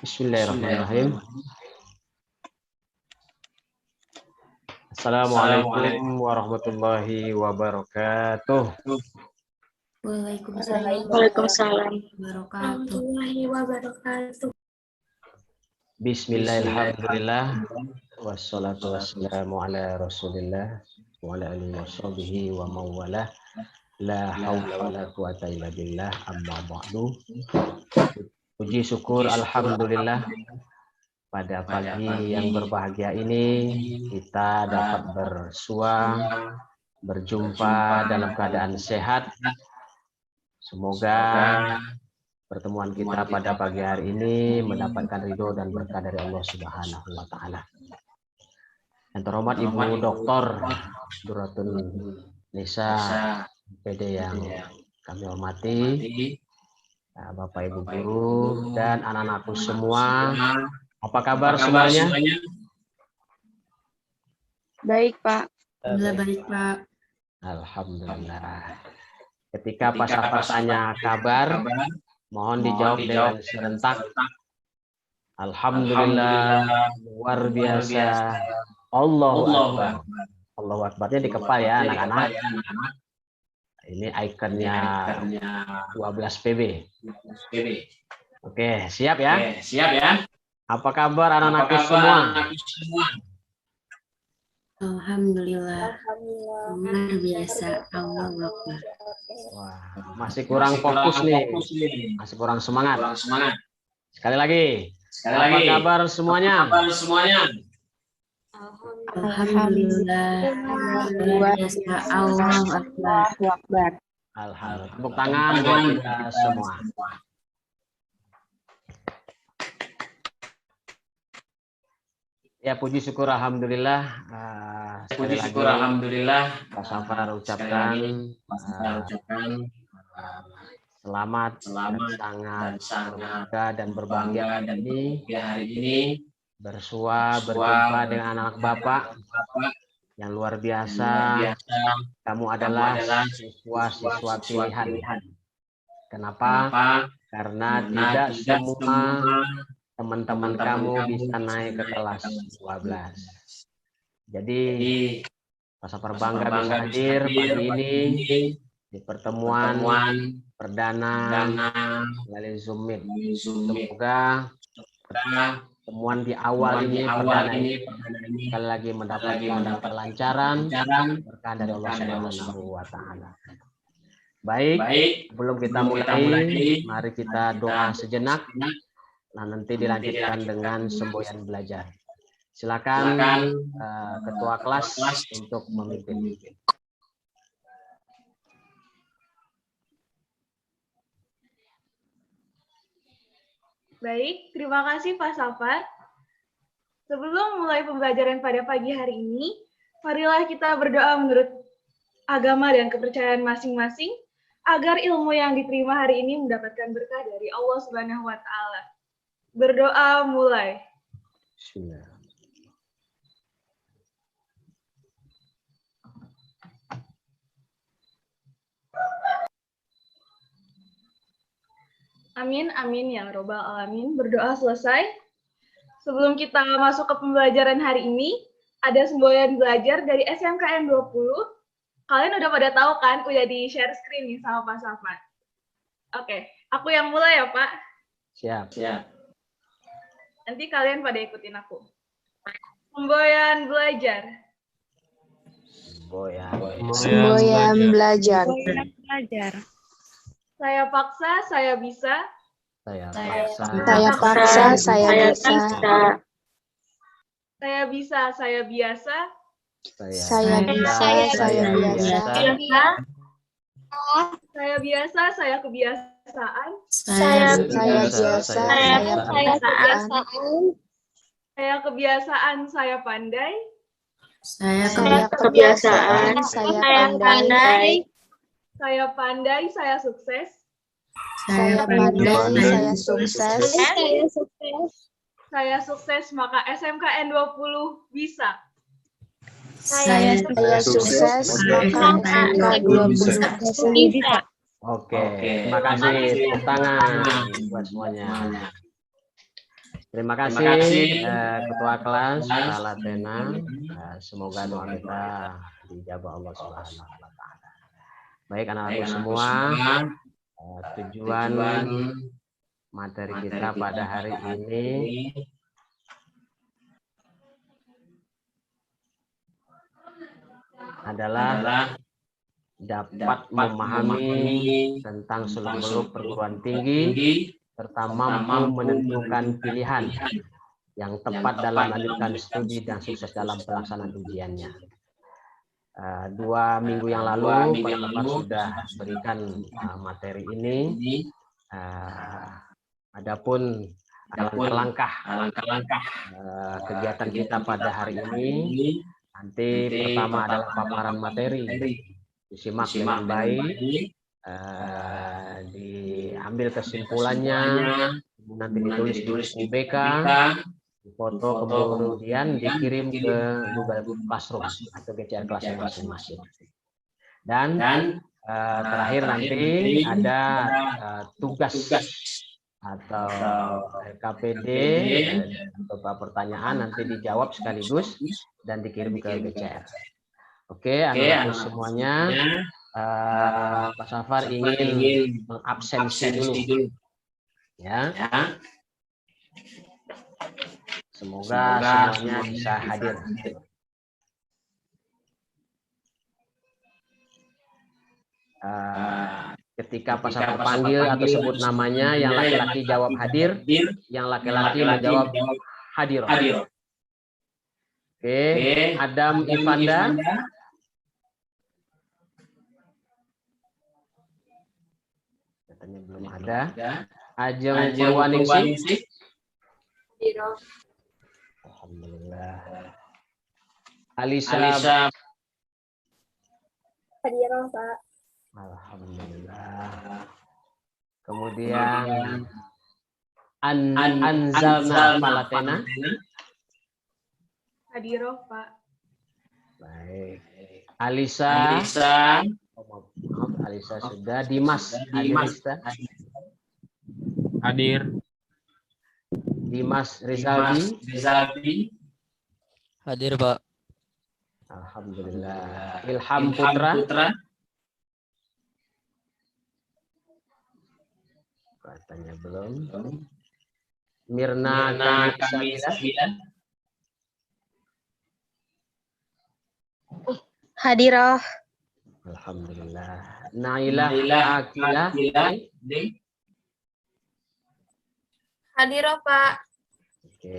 Bismillahirrahmanirrahim. Assalamualaikum warahmatullahi wabarakatuh. Waalaikumsalam warahmatullahi wabarakatuh. Bismillahirrahmanirrahim. Wassalatu wassalamu ala rasulillah wa ala alihi washabihi wa mawalah. La haula wa la quwata illa billah, amma ba'du. Puji syukur alhamdulillah, pada pagi yang berbahagia ini kita dapat bersua, berjumpa dalam keadaan sehat. Semoga pertemuan kita pada pagi hari ini mendapatkan ridho dan berkah dari Allah Subhanahu wa Ta'ala. Yang terhormat Ibu Dr. Duratul Nisa PD yang kami hormati, Bapak Ibu guru dan anak-anakku semua. Apa kabar semuanya? Baik, Pak. Baik, Pak. Alhamdulillah. Ketika Pak Safar tanya kabar, mohon dijawab dengan serentak. Alhamdulillah, luar biasa. Allahu Akbar. Allahu Akbarnya di kepala ya anak-anak. Ini ikonnya 12 PB. Oke, siap ya? Siap ya. Apa kabar anak-anakku semua? Alhamdulillah. Luar biasa. Allahu Akbar. Wah, masih kurang fokus nih. Masih kurang semangat. Sekali lagi. Apa kabar semuanya? Alhamdulillah. Luar biasa. Allahu Akbar. Alhamdulillah. Tepuk tangan buat kita semua. Ya, puji syukur alhamdulillah. Alhamdulillah. Pak Safar ucapkan selamat dan sangat berbahagia dan berbahagia hari ini berjumpa dengan anak Bapak yang luar biasa. Kamu adalah siswa-siswa pilihan. Kenapa? Karena tidak semua teman-teman kamu bisa naik ke kelas 12. Jadi Pak Safar bangga bisa hadir pagi ini di pertemuan perdana melalui Zoom Meet. Semoga pertemuan di awal ini perdana ini sekali lagi mendapatkan kelancaran berkah dari Allah Subhanahu wa Ta'ala. Baik, sebelum kita mulai, mari kita doa sejenak. Nah, nanti dilanjutkan dengan semboyan belajar. Silakan ketua kelas untuk memimpin. Baik, terima kasih Pak Safar. Sebelum mulai pembelajaran pada pagi hari ini, marilah kita berdoa menurut agama dan kepercayaan masing-masing agar ilmu yang diterima hari ini mendapatkan berkah dari Allah Subhanahu wa Ta'ala. Berdoa mulai. Amin, amin ya robbal alamin. Berdoa selesai. Sebelum kita masuk ke pembelajaran hari ini, ada semboyan belajar dari SMKN 20. Kalian udah pada tahu kan? Udah di share screen nih sama Pak Safar. Oke, aku yang mulai ya Pak. Siap. Nanti kalian pada ikutin aku. Semboyan belajar. Semboyan belajar. Saya paksa, saya bisa. Saya paksa, saya bisa. Saya bisa, saya biasa. Saya bisa, saya biasa. Saya biasa, saya kebiasaan. Saya biasa, saya kebiasaan. Saya kebiasaan, saya pandai. Saya kebiasaan, saya pandai. Saya pandai, saya sukses. Saya pandai, saya sukses. Saya sukses, maka SMKN 20 bisa. Saya sukses, maka SMK 20 bisa. Oke, terima kasih. Tepuk tangan buat semuanya. Terima kasih Ketua Kelas Pak Latena. Semoga doa kita dijabah Allah Subhanahu wa Ta'ala. Baik anak-anakku semua, tujuan materi kita pada hari ini adalah dapat memahami tentang seluk-beluk perguruan tinggi serta mampu menentukan pilihan yang tepat dalam melanjutkan studi dan sukses dalam pelaksanaan ujiannya. 2 minggu yang lalu Pak Safar sudah berikan materi ini. Adapun langkah kegiatan kita pada hari ini, nanti pertama adalah paparan materi, disimak dengan baik, diambil kesimpulannya, nanti ditulis di UBK, difoto, kemudian dikirim ke Google Classroom atau GCR kelasnya masing-masing. Dan terakhir nanti ada tugas atau RKPD beberapa pertanyaan nanti dijawab sekaligus dan dikirim ke GCR. Oke, anak-anak semuanya, Pak Safar ingin mengabsensi dulu, ya. Semoga semuanya bisa hadir. Ketika Pak Safar panggil atau sebut namanya, yang laki-laki jawab hadir, yang laki-laki menjawab hadir. Oke, Adam Ivanda. Katanya belum ada. Ajeng Purwaningsih. Alhamdulillah. Alisa. Hadirah, Pak. Alhamdulillah. Kemudian Anzalna Palatena. Hadirah, Pak. Baik. Alisa. Oh, maaf, Alisa sudah. Dimas. Hadir. Dimas Rizaldi. Hadir, Pak. Alhamdulillah. Ilham Putra. Katanya belum. Mirna Kamila. Hadirah. Alhamdulillah. Nailah Akila. Hadirah, Pak. Oke.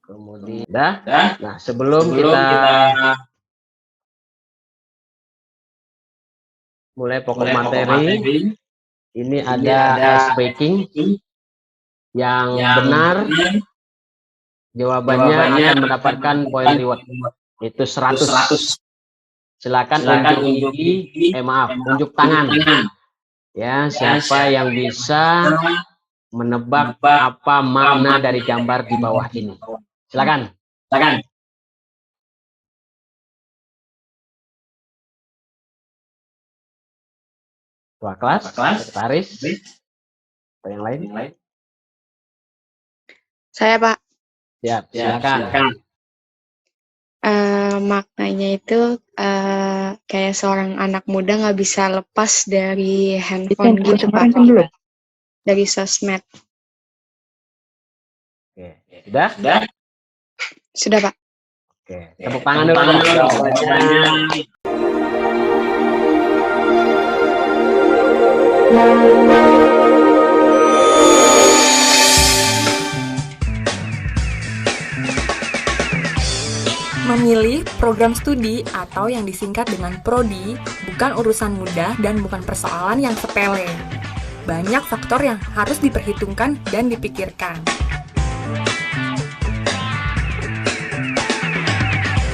Kemudian, nah sebelum kita mulai pokok materi, ini ada ice breaking yang benar. Jawabannya akan mendapatkan poin reward. Itu 100. Silakan unjuk tangan. Ya, siapa yang bisa menebak apa makna dari gambar di bawah ini? Silakan. Ketua kelas, sekretaris, atau yang lain? Saya, Pak. Siap, silakan. Maknanya itu kayak seorang anak muda nggak bisa lepas dari handphone gitu, Pak. Dari sosmed. Oke, sudah? Sudah, Pak. Oke, tepuk tangan dulu. Memilih program studi atau yang disingkat dengan prodi bukan urusan mudah dan bukan persoalan yang sepele. Banyak faktor yang harus diperhitungkan dan dipikirkan.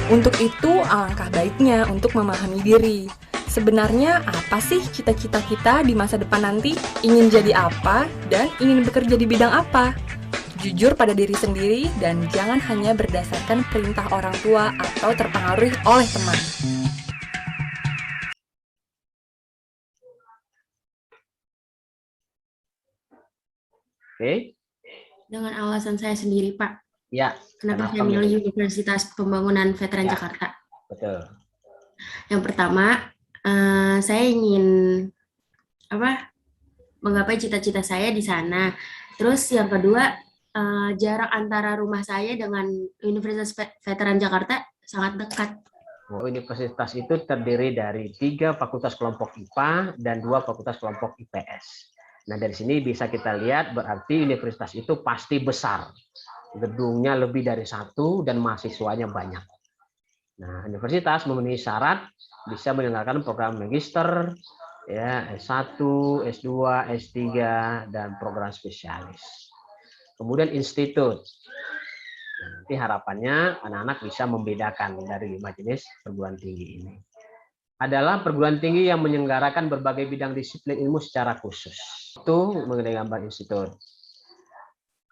Untuk itu, alangkah baiknya untuk memahami diri. Sebenarnya apa sih cita-cita kita di masa depan nanti? Ingin jadi apa dan ingin bekerja di bidang apa? Jujur pada diri sendiri dan jangan hanya berdasarkan perintah orang tua atau terpengaruh oleh teman. Oke. Dengan alasan saya sendiri, Pak. Ya. Kenapa saya milih Universitas Pembangunan Veteran Ya, Jakarta? betul. Yang pertama, saya ingin menggapai cita-cita saya di sana. Terus yang kedua, jarak antara rumah saya dengan Universitas Veteran Jakarta sangat dekat. Universitas itu terdiri dari 3 fakultas kelompok IPA dan 2 fakultas kelompok IPS. Nah, dari sini bisa kita lihat berarti universitas itu pasti besar. Gedungnya lebih dari 1 dan mahasiswanya banyak. Nah, universitas memenuhi syarat bisa menyelenggarakan program magister, ya, S1, S2, S3, dan program spesialis. Kemudian institut. Nanti harapannya anak-anak bisa membedakan dari 5 jenis perguruan tinggi ini. Adalah perguruan tinggi yang menyelenggarakan berbagai bidang disiplin ilmu secara khusus. Itu mengenai gambar institut.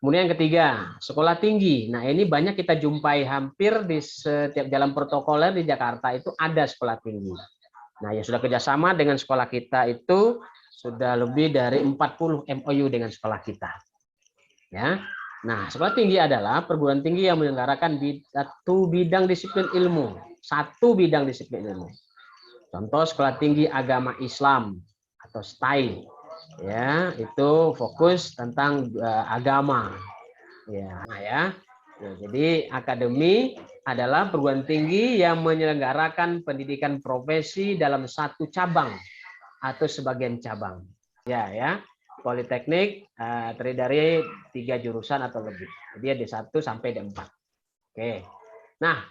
Kemudian yang ketiga, sekolah tinggi. Nah, ini banyak kita jumpai hampir di setiap jalan protokoler di Jakarta itu ada sekolah tinggi. Nah, yang sudah kerjasama dengan sekolah kita itu sudah lebih dari 40 MOU dengan sekolah kita. Ya. Nah, sekolah tinggi adalah perguruan tinggi yang menyelenggarakan satu bidang disiplin ilmu. Contoh sekolah tinggi agama Islam atau STAI. Ya, itu fokus tentang agama. Ya. Jadi akademi adalah perguruan tinggi yang menyelenggarakan pendidikan profesi dalam satu cabang atau sebagian cabang. Ya. Politeknik terdiri dari 3 jurusan atau lebih. Jadi ada 1 sampai ada 4. Oke. Nah,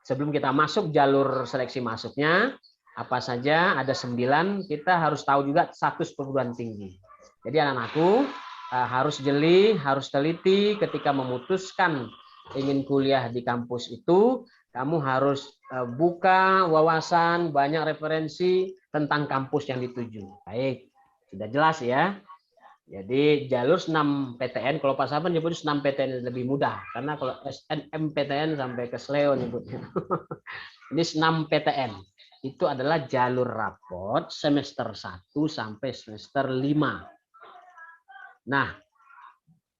sebelum kita masuk jalur seleksi masuknya, apa saja ada 9, kita harus tahu juga status perguruan tinggi. Jadi anak-anakku harus jeli, harus teliti ketika memutuskan ingin kuliah di kampus itu, kamu harus buka wawasan, banyak referensi tentang kampus yang dituju. Baik, sudah jelas ya. Jadi jalur 6 PTN, kalau Pak Saban nyebut 6 PTN lebih mudah, karena kalau SNMPTN sampai ke SLEO nyebutnya. Ini 6 PTN. Itu adalah jalur raport semester 1 sampai semester 5. Nah,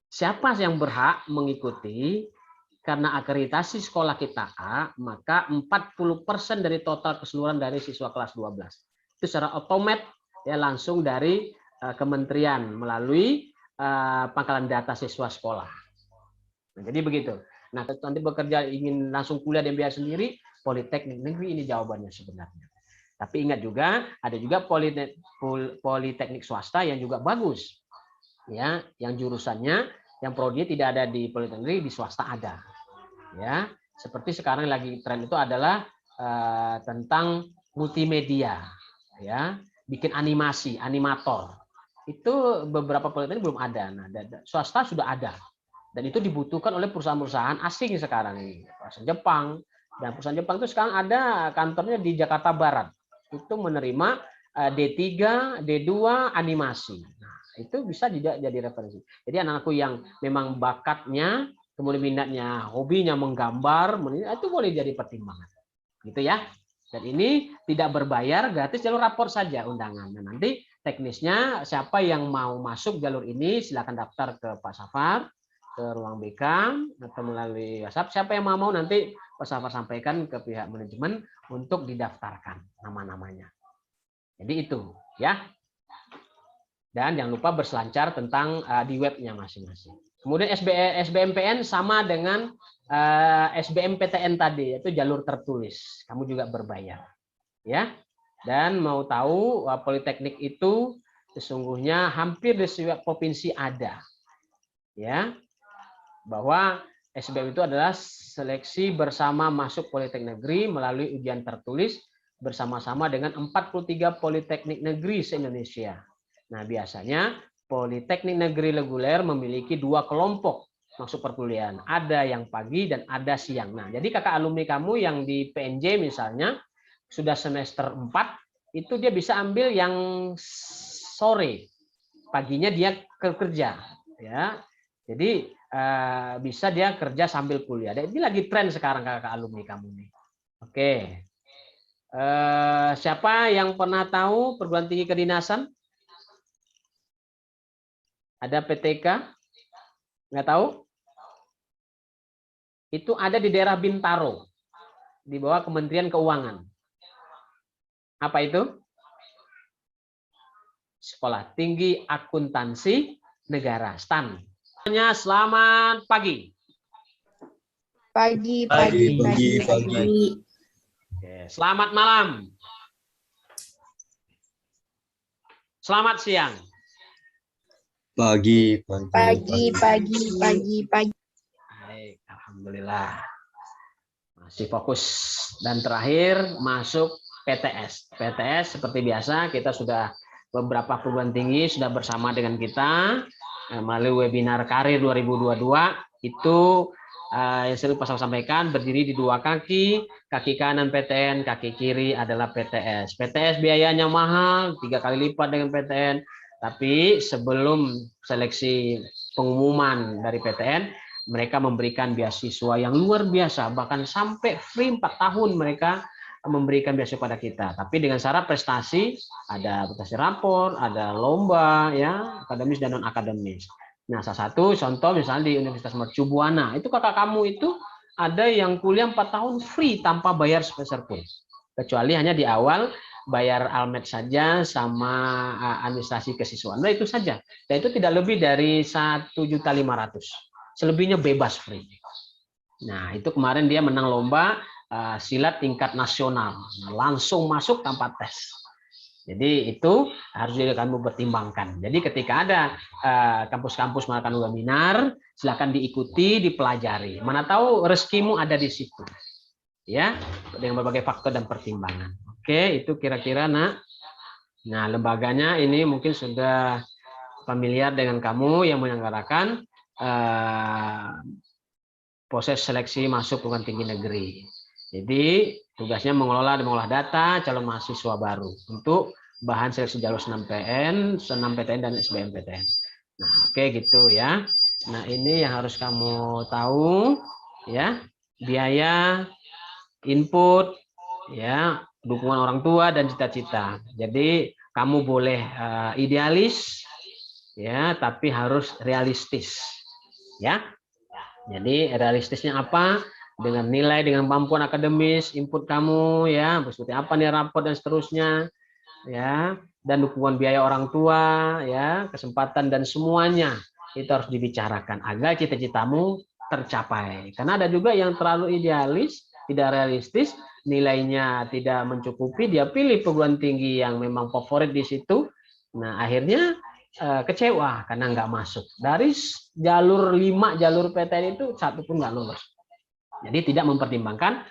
siapa yang berhak mengikuti? Karena akreditasi sekolah kita A, maka 40% dari total keseluruhan dari siswa kelas 12. Itu secara otomatis ya langsung dari kementerian melalui pangkalan data siswa sekolah. Nah, jadi begitu. Nah, nanti bekerja ingin langsung kuliah dan biaya sendiri, Politeknik Negeri ini jawabannya sebenarnya. Tapi ingat juga ada juga politeknik swasta yang juga bagus. Ya, yang jurusannya yang prodi tidak ada di Politeknik Negeri, di swasta ada. Ya, seperti sekarang lagi tren itu adalah tentang multimedia, ya, bikin animasi, animator. Itu beberapa politeknik belum ada. Nah, swasta sudah ada. Dan itu dibutuhkan oleh perusahaan-perusahaan asing sekarang ini. Perusahaan Jepang. Dan perusahaan Jepang itu sekarang ada kantornya di Jakarta Barat. Itu menerima D3, D2 animasi. Nah, itu bisa juga jadi referensi. Jadi anak-anakku yang memang bakatnya, kemudian minatnya, hobinya menggambar, itu boleh jadi pertimbangan. Gitu ya. Dan ini tidak berbayar, gratis, jalur rapor saja undangan. Nah, nanti teknisnya siapa yang mau masuk jalur ini silakan daftar ke Pak Safar, ke ruang BK atau melalui WhatsApp. Siapa yang mau nanti Pak Safar sampaikan ke pihak manajemen untuk didaftarkan nama-namanya. Jadi itu ya. Dan jangan lupa berselancar tentang di webnya masing-masing. Kemudian SBMPN sama dengan SBMPTN tadi, yaitu jalur tertulis. Kamu juga berbayar. Ya. Dan mau tahu politeknik itu sesungguhnya hampir di setiap provinsi ada. Ya. Bahwa SBM itu adalah seleksi bersama masuk Politeknik Negeri melalui ujian tertulis bersama-sama dengan 43 Politeknik Negeri se-Indonesia. Nah, biasanya Politeknik Negeri reguler memiliki 2 kelompok masuk perkuliahan. Ada yang pagi dan ada siang. Nah, jadi kakak alumni kamu yang di PNJ misalnya sudah semester 4, itu dia bisa ambil yang sore. Paginya dia kerja, ya. Jadi bisa dia kerja sambil kuliah. Ini lagi tren sekarang kakak alumni kamu nih. Oke. Siapa yang pernah tahu perguruan tinggi kedinasan? Ada PTK, Nggak tahu? Itu ada di daerah Bintaro, di bawah Kementerian Keuangan. Apa itu? Sekolah Tinggi Akuntansi Negara, STAN. Selamat pagi. Pagi. Oke, selamat malam. Selamat siang. Pagi. Baik, alhamdulillah. Masih fokus. Dan terakhir masuk PTS. PTS seperti biasa kita sudah beberapa perguruan tinggi sudah bersama dengan kita melalui webinar Karir 2022 itu yang sering Pak sampaikan berdiri di dua kaki kanan PTN, kaki kiri adalah PTS. PTS biayanya mahal, 3 kali lipat dengan PTN. Tapi sebelum seleksi pengumuman dari PTN, mereka memberikan beasiswa yang luar biasa, bahkan sampai free 4 tahun mereka memberikan beasiswa pada kita. Tapi dengan syarat prestasi, ada prestasi rapor, ada lomba, ya akademis dan non akademis. Nah, salah satu contoh misalnya di Universitas Mercu Buana, itu kakak kamu itu ada yang kuliah 4 tahun free tanpa bayar sepeser pun. Kecuali hanya di awal bayar almet saja sama administrasi kesiswaan. Nah, itu saja. Dan itu tidak lebih dari 1.500.000. Selebihnya bebas free. Nah, itu kemarin dia menang lomba silat tingkat nasional. Langsung masuk tanpa tes. Jadi itu harus juga kamu pertimbangkan. Jadi ketika ada kampus-kampus melakukan webinar, silakan diikuti, dipelajari. Mana tahu rezekimu ada di situ, ya, dengan berbagai faktor dan pertimbangan. Oke, itu kira-kira nak. Nah, lembaganya ini mungkin sudah familiar dengan kamu yang menyelenggarakan proses seleksi masuk perguruan tinggi negeri. Jadi tugasnya mengelola dan mengolah data calon mahasiswa baru untuk bahan seleksi jalur SNMPTN, SNMPTN dan SBMPTN. Nah, oke gitu ya. Nah, ini yang harus kamu tahu ya, biaya, input, ya, dukungan orang tua dan cita-cita. Jadi kamu boleh idealis ya, tapi harus realistis. Ya. Jadi realistisnya apa? Dengan nilai, dengan kemampuan akademis, input kamu ya, seperti apa nih rapor dan seterusnya ya, dan dukungan biaya orang tua ya, kesempatan dan semuanya itu harus dibicarakan agar cita-citamu tercapai. Karena ada juga yang terlalu idealis, tidak realistis, nilainya tidak mencukupi, dia pilih perguruan tinggi yang memang favorit di situ. Nah, akhirnya kecewa karena nggak masuk. Dari jalur 5 jalur PTN itu satu pun nggak lolos. Jadi tidak mempertimbangkan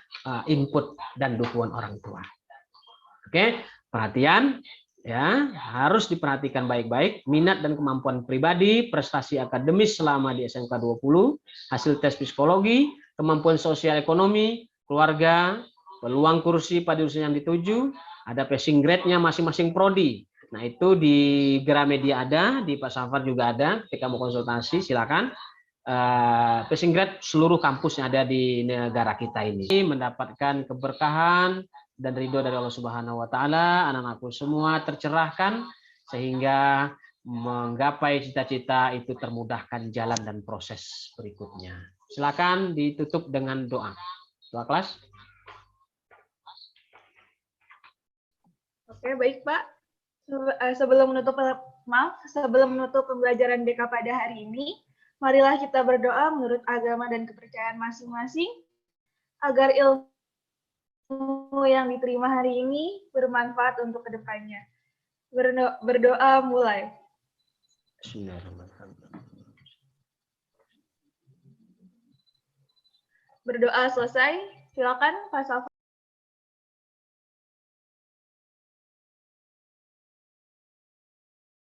input dan dukungan orang tua. Oke, perhatian ya, harus diperhatikan baik-baik minat dan kemampuan pribadi, prestasi akademis selama di SMK 20, hasil tes psikologi, kemampuan sosial ekonomi, keluarga, peluang kursi pada urusan yang dituju, ada passing grade-nya masing-masing prodi. Nah, itu di Gramedia ada, di Pak Safar juga ada. Ketika mau konsultasi silakan. Passing grade seluruh kampus yang ada di negara kita ini mendapatkan keberkahan dan ridho dari Allah Subhanahu wa taala. Anak-anakku semua tercerahkan sehingga menggapai cita-cita itu termudahkan jalan dan proses berikutnya. Silakan ditutup dengan doa. Doa kelas. Oke, baik Pak. Sebelum menutup pembelajaran BK pada hari ini, marilah kita berdoa menurut agama dan kepercayaan masing-masing agar ilmu yang diterima hari ini bermanfaat untuk kedepannya. Berdoa mulai. Berdoa selesai. Silakan Pak Safar.